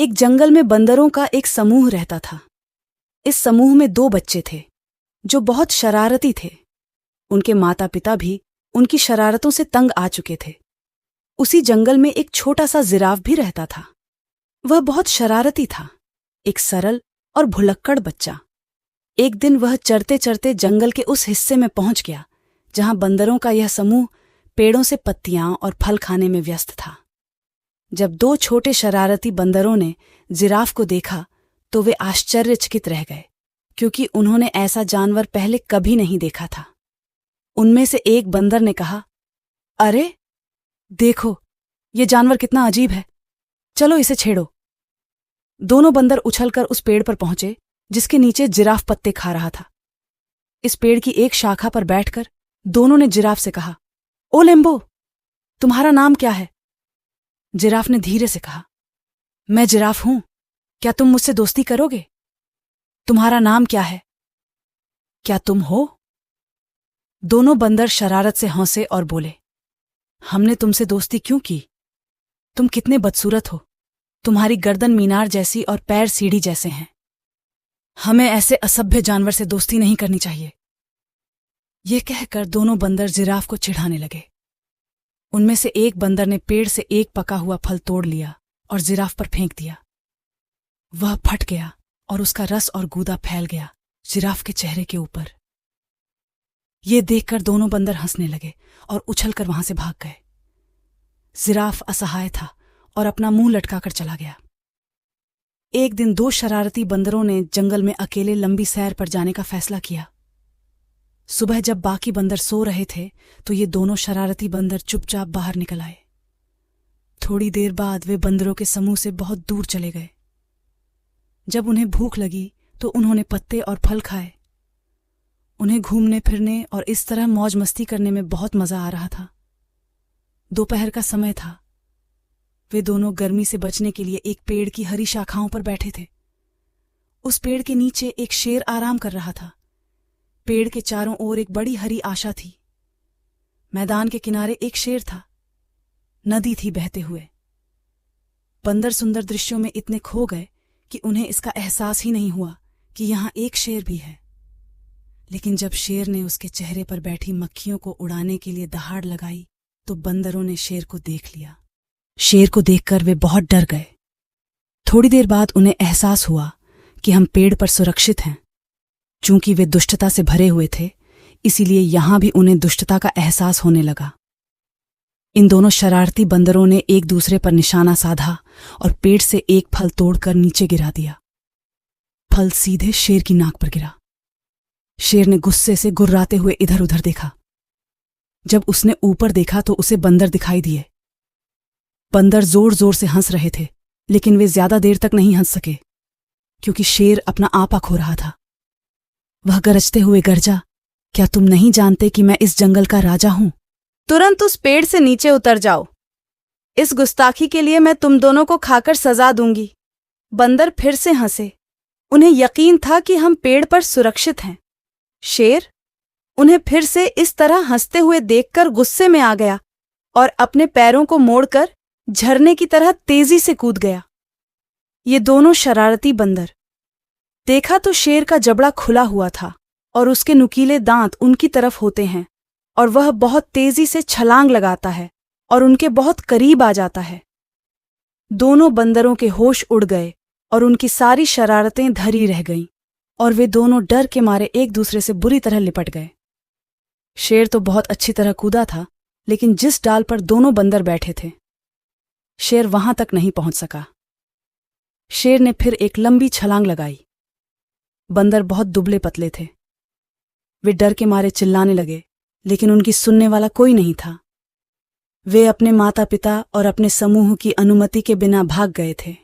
एक जंगल में बंदरों का एक समूह रहता था। इस समूह में 2 बच्चे थे जो बहुत शरारती थे। उनके माता पिता भी उनकी शरारतों से तंग आ चुके थे। उसी जंगल में एक छोटा सा जिराफ भी रहता था। वह बहुत शरारती था, एक सरल और भुलक्कड़ बच्चा। एक दिन वह चरते चरते जंगल के उस हिस्से में पहुंच गया जहां बंदरों का यह समूह पेड़ों से पत्तियां और फल खाने में व्यस्त था। जब 2 छोटे शरारती बंदरों ने जिराफ को देखा तो वे आश्चर्यचकित रह गए, क्योंकि उन्होंने ऐसा जानवर पहले कभी नहीं देखा था। उनमें से एक बंदर ने कहा, अरे देखो, ये जानवर कितना अजीब है, चलो इसे छेड़ो। दोनों बंदर उछलकर उस पेड़ पर पहुंचे जिसके नीचे जिराफ पत्ते खा रहा था। इस पेड़ की एक शाखा पर बैठकर दोनों ने जिराफ से कहा, ओ लेम्बो, तुम्हारा नाम क्या है? जिराफ ने धीरे से कहा, मैं जिराफ हूं, क्या तुम मुझसे दोस्ती करोगे? तुम्हारा नाम क्या है? क्या तुम हो? दोनों बंदर शरारत से हंसे और बोले, हमने तुमसे दोस्ती क्यों की? तुम कितने बदसूरत हो, तुम्हारी गर्दन मीनार जैसी और पैर सीढ़ी जैसे हैं। हमें ऐसे असभ्य जानवर से दोस्ती नहीं करनी चाहिए। ये कहकर दोनों बंदर जिराफ को चिढ़ाने लगे। उनमें से एक बंदर ने पेड़ से एक पका हुआ फल तोड़ लिया और जिराफ पर फेंक दिया। वह फट गया और उसका रस और गूदा फैल गया जिराफ के चेहरे के ऊपर। ये देखकर दोनों बंदर हंसने लगे और उछलकर वहां से भाग गए। जिराफ असहाय था और अपना मुंह लटकाकर चला गया। एक दिन 2 शरारती बंदरों ने जंगल में अकेले लंबी सैर पर जाने का फैसला किया। सुबह जब बाकी बंदर सो रहे थे तो ये दोनों शरारती बंदर चुपचाप बाहर निकल आए। थोड़ी देर बाद वे बंदरों के समूह से बहुत दूर चले गए। जब उन्हें भूख लगी तो उन्होंने पत्ते और फल खाए। उन्हें घूमने फिरने और इस तरह मौज मस्ती करने में बहुत मजा आ रहा था। दोपहर का समय था। वे दोनों गर्मी से बचने के लिए एक पेड़ की हरी शाखाओं पर बैठे थे। उस पेड़ के नीचे एक शेर आराम कर रहा था। पेड़ के चारों ओर एक बड़ी हरी आशा थी। मैदान के किनारे एक शेर था। नदी थी बहते हुए। बंदर सुंदर दृश्यों में इतने खो गए कि उन्हें इसका एहसास ही नहीं हुआ कि यहां एक शेर भी है। लेकिन जब शेर ने उसके चेहरे पर बैठी मक्खियों को उड़ाने के लिए दहाड़ लगाई तो बंदरों ने शेर को देख लिया। शेर को देखकर वे बहुत डर गए। थोड़ी देर बाद उन्हें एहसास हुआ कि हम पेड़ पर सुरक्षित हैं। चूंकि वे दुष्टता से भरे हुए थे, इसीलिए यहां भी उन्हें दुष्टता का एहसास होने लगा। इन दोनों शरारती बंदरों ने एक दूसरे पर निशाना साधा और पेड़ से एक फल तोड़कर नीचे गिरा दिया। फल सीधे शेर की नाक पर गिरा। शेर ने गुस्से से गुर्राते हुए इधर उधर देखा। जब उसने ऊपर देखा तो उसे बंदर दिखाई दिए। बंदर जोर जोर से हंस रहे थे, लेकिन वे ज्यादा देर तक नहीं हंस सके, क्योंकि शेर अपना आपा खो रहा था। वह गरजते हुए गरजा, क्या तुम नहीं जानते कि मैं इस जंगल का राजा हूं? तुरंत उस पेड़ से नीचे उतर जाओ। इस गुस्ताखी के लिए मैं तुम दोनों को खाकर सजा दूंगी। बंदर फिर से हंसे। उन्हें यकीन था कि हम पेड़ पर सुरक्षित हैं। शेर उन्हें फिर से इस तरह हंसते हुए देखकर गुस्से में आ गया और अपने पैरों को मोड़कर झरने की तरह तेजी से कूद गया। ये दोनों शरारती बंदर, देखा तो शेर का जबड़ा खुला हुआ था और उसके नुकीले दांत उनकी तरफ होते हैं और वह बहुत तेजी से छलांग लगाता है और उनके बहुत करीब आ जाता है। दोनों बंदरों के होश उड़ गए और उनकी सारी शरारतें धरी रह गईं और वे दोनों डर के मारे एक दूसरे से बुरी तरह लिपट गए। शेर तो बहुत अच्छी तरह कूदा था, लेकिन जिस डाल पर दोनों बंदर बैठे थे, शेर वहां तक नहीं पहुंच सका। शेर ने फिर एक लंबी छलांग लगाई। बंदर बहुत दुबले पतले थे। वे डर के मारे चिल्लाने लगे, लेकिन उनकी सुनने वाला कोई नहीं था। वे अपने माता पिता और अपने समूह की अनुमति के बिना भाग गए थे।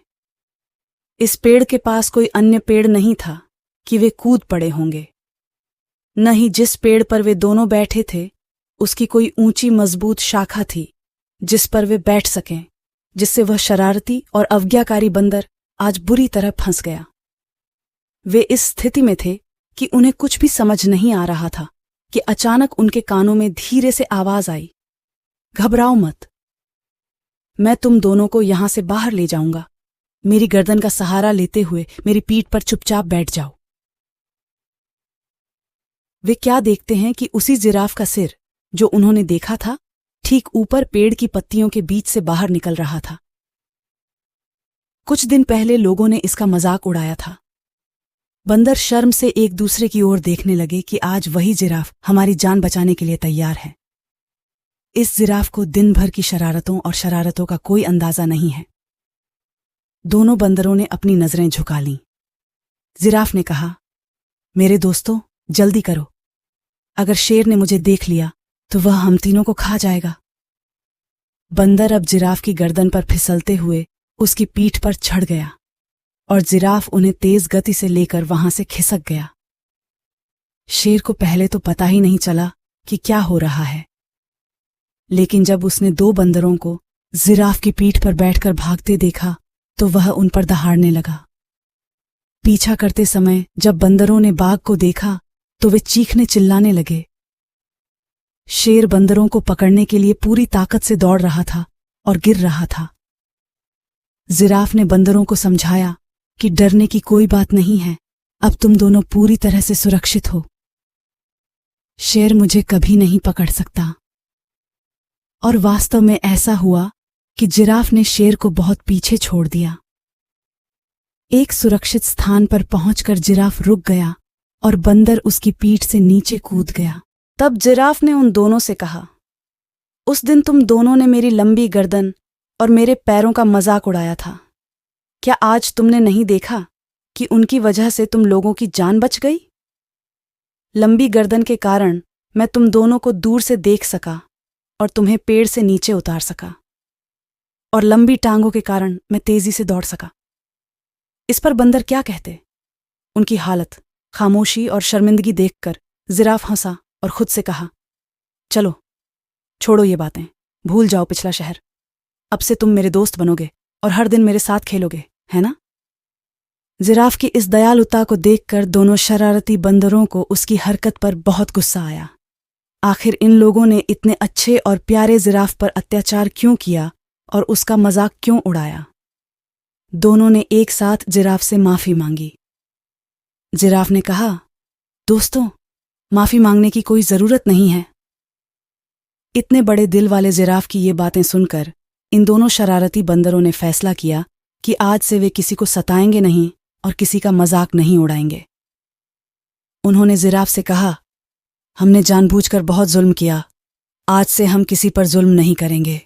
इस पेड़ के पास कोई अन्य पेड़ नहीं था कि वे कूद पड़े होंगे। न ही जिस पेड़ पर वे दोनों बैठे थे उसकी कोई ऊंची मजबूत शाखा थी जिस पर वे बैठ सकें, जिससे वह शरारती और अवज्ञाकारी बंदर आज बुरी तरह फंस गया। वे इस स्थिति में थे कि उन्हें कुछ भी समझ नहीं आ रहा था कि अचानक उनके कानों में धीरे से आवाज आई, घबराओ मत, मैं तुम दोनों को यहां से बाहर ले जाऊंगा। मेरी गर्दन का सहारा लेते हुए मेरी पीठ पर चुपचाप बैठ जाओ। वे क्या देखते हैं कि उसी जिराफ का सिर, जो उन्होंने देखा था, ठीक ऊपर पेड़ की पत्तियों के बीच से बाहर निकल रहा था। कुछ दिन पहले लोगों ने इसका मजाक उड़ाया था। बंदर शर्म से एक दूसरे की ओर देखने लगे कि आज वही जिराफ हमारी जान बचाने के लिए तैयार है। इस जिराफ को दिन भर की शरारतों और शरारतों का कोई अंदाजा नहीं है। दोनों बंदरों ने अपनी नजरें झुका लीं। जिराफ ने कहा, मेरे दोस्तों, जल्दी करो। अगर शेर ने मुझे देख लिया तो वह हम तीनों को खा जाएगा। बंदर अब जिराफ की गर्दन पर फिसलते हुए उसकी पीठ पर चढ़ गया और जिराफ उन्हें तेज गति से लेकर वहां से खिसक गया। शेर को पहले तो पता ही नहीं चला कि क्या हो रहा है, लेकिन जब उसने दो बंदरों को जिराफ की पीठ पर बैठकर भागते देखा तो वह उन पर दहाड़ने लगा। पीछा करते समय जब बंदरों ने बाघ को देखा तो वे चीखने चिल्लाने लगे। शेर बंदरों को पकड़ने के लिए पूरी ताकत से दौड़ रहा था और गिर रहा था। जिराफ ने बंदरों को समझाया कि डरने की कोई बात नहीं है, अब तुम दोनों पूरी तरह से सुरक्षित हो। शेर मुझे कभी नहीं पकड़ सकता। और वास्तव में ऐसा हुआ कि जिराफ ने शेर को बहुत पीछे छोड़ दिया। एक सुरक्षित स्थान पर पहुंचकर जिराफ रुक गया और बंदर उसकी पीठ से नीचे कूद गया। तब जिराफ ने उन दोनों से कहा, उस दिन तुम दोनों ने मेरी लंबी गर्दन और मेरे पैरों का मजाक उड़ाया था। क्या आज तुमने नहीं देखा कि उनकी वजह से तुम लोगों की जान बच गई? लंबी गर्दन के कारण मैं तुम दोनों को दूर से देख सका और तुम्हें पेड़ से नीचे उतार सका, और लंबी टांगों के कारण मैं तेजी से दौड़ सका। इस पर बंदर क्या कहते? उनकी हालत, खामोशी और शर्मिंदगी देखकर जिराफ हंसा और खुद से कहा, चलो छोड़ो ये बातें, भूल जाओ पिछला शहर। अब से तुम मेरे दोस्त बनोगे और हर दिन मेरे साथ खेलोगे, है ना? जिराफ की इस दयालुता को देखकर दोनों शरारती बंदरों को उसकी हरकत पर बहुत गुस्सा आया। आखिर इन लोगों ने इतने अच्छे और प्यारे जिराफ पर अत्याचार क्यों किया और उसका मजाक क्यों उड़ाया? दोनों ने एक साथ जिराफ से माफी मांगी। जिराफ ने कहा, दोस्तों, माफी मांगने की कोई जरूरत नहीं है। इतने बड़े दिल वाले जिराफ की ये बातें सुनकर इन दोनों शरारती बंदरों ने फैसला किया कि आज से वे किसी को सताएंगे नहीं और किसी का मजाक नहीं उड़ाएंगे। उन्होंने जिराफ से कहा, हमने जानबूझकर बहुत जुल्म किया, आज से हम किसी पर जुल्म नहीं करेंगे।